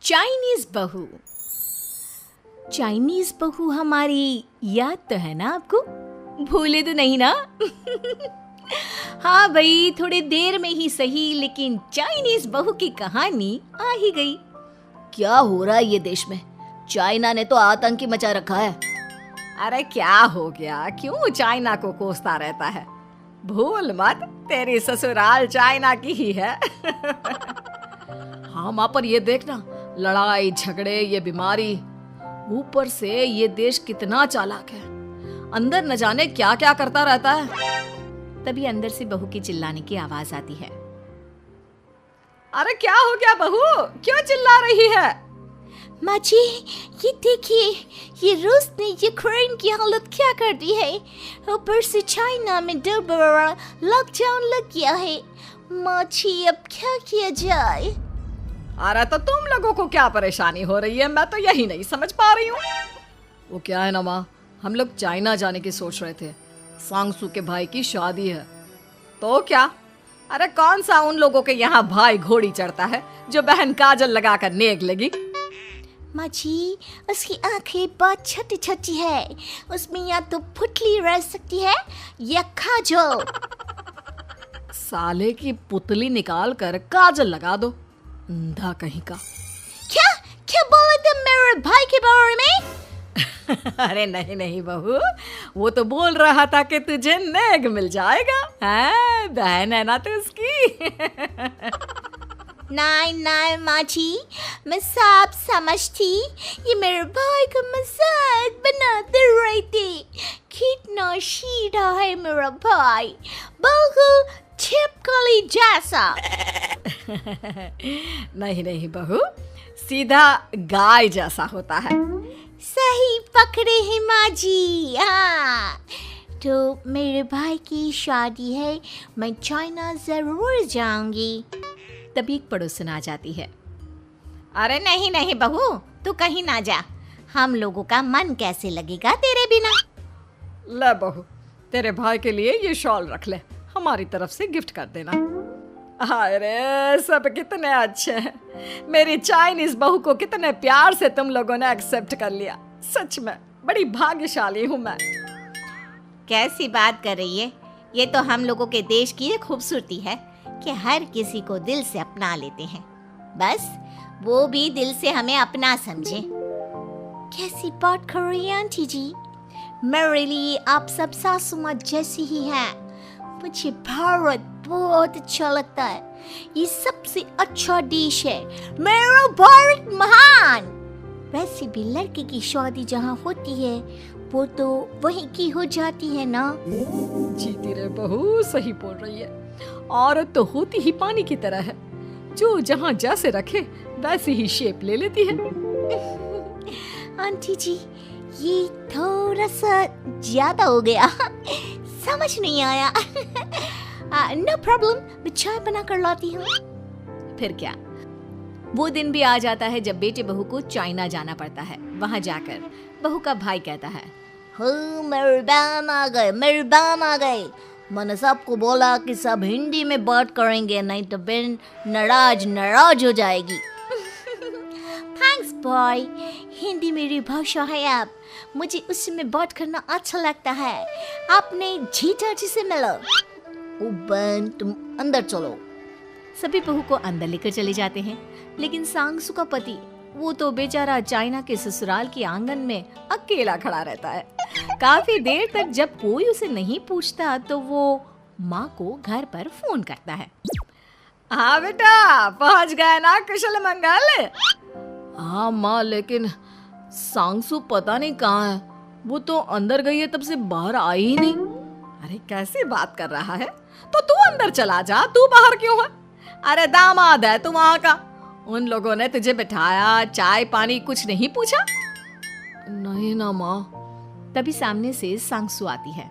Chinese बहू। Chinese बहू हमारी याद तो है ना आपको? भूले तो नहीं ना? हाँ भाई, थोड़ी देर में ही सही, लेकिन चाइनीज बहू की कहानी आ ही गई। क्या हो रहा है ये देश में? चाइना ने तो आतंकी मचा रखा है। अरे क्या हो गया? क्यों चाइना को कोसता रहता है? भूल मत, तेरी ससुराल चाइना की ही है। हाँ माँ, पर ये देखना, लड़ाई झगड़े, ये बीमारी, ऊपर से ये देश कितना चालाक है, अंदर न जाने क्या क्या करता रहता है। तभी अंदर से बहू की चिल्लाने की आवाज आती है। अरे क्या हो गया बहू, क्यों चिल्ला रही है? माँ जी, ये देखिए, ये रूस ने यूक्रेन की हालत क्या कर दी है। ऊपर से चाइना में डर बड़ा लॉकडाउन लग गया है। माँ जी, अब क्या किया जाए? अरे तो तुम लोगों को क्या परेशानी हो रही है, मैं तो यही नहीं समझ पा रही हूँ। वो क्या है ना माँ, हम लोग चाइना जाने की सोच रहे थे, सांगसू के भाई की शादी है। तो क्या? अरे कौन सा उन लोगों के यहाँ भाई घोड़ी चढ़ता है जो बहन काजल लगाकर नेक लगी? माँ जी, उसकी आंखें बहुत छोटी छोटी है, उसमें या तो पुतली रह सकती है या काजल। साले की पुतली निकाल कर काजल लगा दो, अंधा कहीं का। क्या क्या बोले तुम मेरे भाई के बारे में? अरे नहीं नहीं बहू, वो तो बोल रहा था कि तुझे नेग मिल जाएगा। हैं, बहन है ना तो उसकी। नहीं नहीं माँ जी, मैं सब समझती, ये मेरे भाई का मजाक बनाते रहते। कितना सीधा है मेरा भाई, बिल्कुल छिपकली जैसा। नहीं नहीं बहू, सीधा गाय जैसा होता है। सही पकड़े हैं माँ जी। हाँ, तो मेरे भाई की शादी है, मैं चाइना जरूर जाऊंगी। तभी एक पड़ोसन आ जाती है। अरे नहीं नहीं बहू, तू कहीं ना जा, हम लोगों का मन कैसे लगेगा तेरे बिना। ले बहू, तेरे भाई के लिए ये शॉल रख ले, हमारी तरफ से गिफ्ट कर देना। अरे सब कितने अच्छे हैं, मेरी चाइनीज बहू को कितने प्यार से तुम लोगों ने एक्सेप्ट कर लिया। सच में बड़ी भाग्यशाली हूँ मैं। कैसी बात कर रही है? ये तो हम लोगों के देश की खूबसूरती है कि हर किसी को दिल से अपना लेते हैं, बस वो भी दिल से हमें अपना समझे। कैसी बात कर रही हैं आंटी जी? मेरे लिए आप सब सासू माँ जैसी ही हैं। मुझे भारत बहुत अच्छा लगता है, ये सबसे अच्छा देश है, मेरा भारत महान। वैसे भी लड़के की शादी जहाँ होती है वो तो वहीं की हो जाती है ना। जीती रे बहू, सही बोल रही है। औरत तो होती ही पानी की तरह है, जो जहाँ जैसे रखे वैसी ही शेप ले लेती है। आंटी जी, ये थोड़ा सा ज्यादा हो गया, समझ नहीं आया। नो प्रॉब्लम, मैं चाय बना कर लाती हूँ। फिर क्या, वो दिन भी आ जाता है जब बेटे बहू को चाइना जाना पड़ता है। वहाँ जाकर बहू का भाई कहता है, मेरे बहन आ गए, मेरे बहन आ गए। मैंने सबको बोला कि सब हिंदी में बात करेंगे, नहीं तो बहन नाराज हो जाएगी। थैंक्स बॉय, हिंदी मेरी भाषा है, आप मुझे उसमें बात करना अच्छा लगता है। आपने जीजा जी से मिलो। ओ बहन, तुम अंदर चलो। सभी बहू को अंदर लेकर चले जाते हैं, लेकिन सांगसू का पति, वो तो बेचारा चाइना के ससुराल के आंगन में अकेला खड़ा रहता है। काफी देर तक जब कोई उसे नहीं पूछता तो वो माँ को घर पर फोन करता है। हाँ बेटा, पहुँच गए ना कुशल मंगल? हाँ माँ, लेकिन सांगसू पता नहीं कहाँ है, वो तो अंदर गई है, तब से बाहर आई ही नहीं। अरे कैसी बात कर रहा है? तो तू अंदर चला जा, तू बाहर क्यों है? अरे दामाद है तू वहाँ का, उन लोगों ने तुझे बिठाया, चाय पानी कुछ नहीं पूछा? नहीं ना माँ। तभी सामने से सांगसू आती है।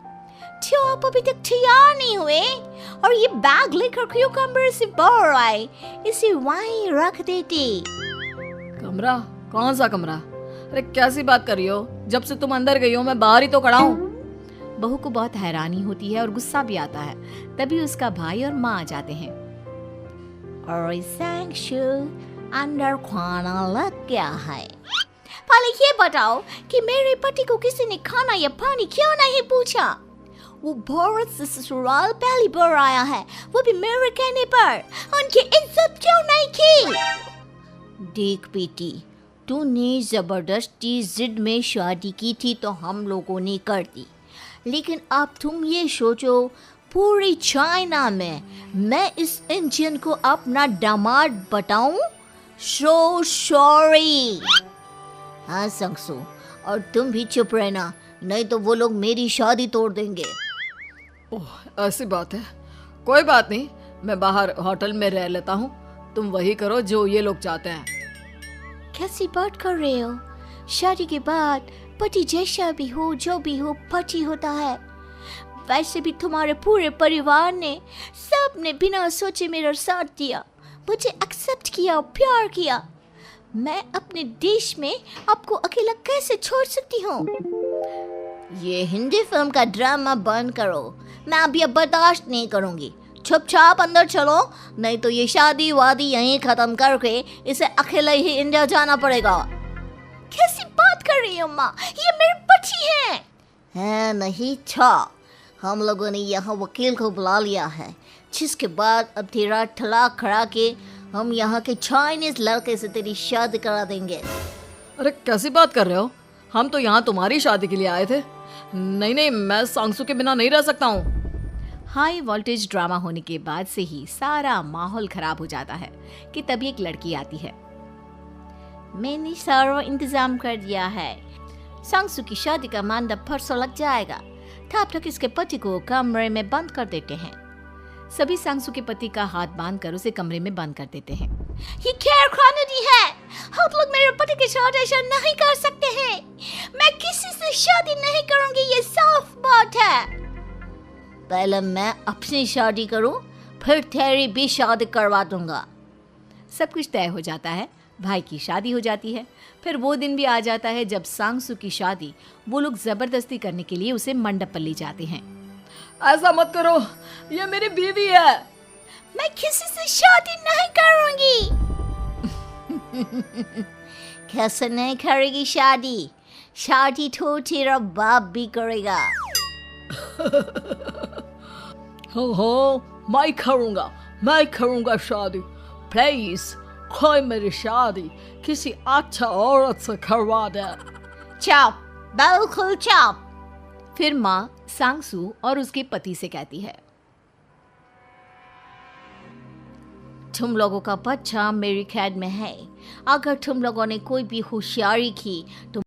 क्यों आप अभी तक तैयार नहीं हुए? और ये बैग लेकर क्यों कमरे से बाहर आए? इसे वहीं रख देते। कमरा? कौन सा कमरा? अरे कैसी बात कर रही हो? जब से तुम अंदर गई हो मैं बाहर ही तो खड़ा हूँ। बहू को बहुत हैरानी होती है और गुस्सा भी आता है। तभी उसका भाई और माँ आ जाते हैं। और सांगसू, अंदर खाना लग गया है। पहले ये बताओ कि मेरे पति को किसी ने खाना या पानी क्यों नहीं पूछा? वो भारत से ससुराल पहली बार आया है, वो भी मेरे कहने पर। उनकी इज्जत क्यों नहीं की? देख बेटी, तूने जबरदस्ती जिद में शादी की थी तो हम लोगों ने कर दी, लेकिन अब तुम ये सोचो, पूरी चाइना में मैं इस इंडियन को अपना दामाद बताऊं? So sorry. हाँ संगसू, और तुम भी चुप रहना, नहीं तो वो लोग मेरी शादी तोड़ देंगे। ओह, ऐसी बात है। कोई बात नहीं, मैं बाहर होटल में रह लेता हूँ, तुम वही करो जो ये लोग चाहते हैं। कैसी बात कर रहे हो? शादी के बाद पति जैसा भी हो, जो भी हो, पति होता है। वैसे भी तुम्हारे पूरे परिवार ने, सबने बिना सोचे मेरा साथ दिया, मुझे एक्सेप्ट किया, प्यार किया। मैं अपने देश में आपको अकेला कैसे छोड़ सकती हूँ? ये हिंदी फिल्म का ड्रामा बंद करो, मैं अभी अब बर्दाश्त नहीं करूँगी। चुपचाप अंदर चलो, नहीं तो ये शादी वादी यहीं खत्म करके इसे अकेले ही इंडिया जाना पड़ेगा। कैसी बात कर रही हो माँ, ये मेरे पति हैं। नहीं था, हम लोगों ने यहाँ वकील को बुला लिया है, जिसके बाद अब तेरा तलाक करा के हम यहाँ के चाइनीज लड़के से तेरी शादी करा देंगे। अरे कैसी बात कर रहे हो? हम तो यहाँ तुम्हारी शादी के लिए आए थे। नहीं नहीं, मैं सांगसू के बिना नहीं रह सकता हूँ। हाई वोल्टेज ड्रामा होने के बाद से ही सारा माहौल खराब हो जाता है कि तभी एक लड़की आती है। मैंने सारा इंतजाम कर दिया है, सांगसू की शादी का मंडप परसों लग जाएगा, तब तक इसके पति को कमरे में बंद कर देते हैं। सभी सांगसू के पति का हाथ बांधकर उसे कमरे में बंद कर देते हैं। ये क्या कानूनी है? आप लोग मेरे पति के साथ ऐसा नहीं कर सकते हैं। मैं किसी से शादी नहीं करूंगी, ये साफ बात है। पहले मैं अपनी शादी करूं, फिर तेरी भी शादी करवा दूंगा। सब कुछ तय हो जाता है, भाई की शादी हो जाती है। फिर वो दिन भी आ जाता है जब सांगसू की शादी वो लोग जबरदस्ती करने के लिए उसे मंडप पर ले जाते हैं। ऐसा मत करो, ये मेरी बीवी है। मैं किसी से शादी नहीं करूंगी। कैसे नहीं करेगी शादी? शादी तो तेरा बाप भी करेगा। हो, मैं करूंगा शादी। प्लीज कोई मेरी शादी किसी अच्छा औरत से करवा दे। चुप, बिल्कुल चुप। फिर माँ सांगसू और उसके पति से कहती है, तुम लोगों का बच्चा मेरी कैद में है। अगर तुम लोगों ने कोई भी होशियारी की तो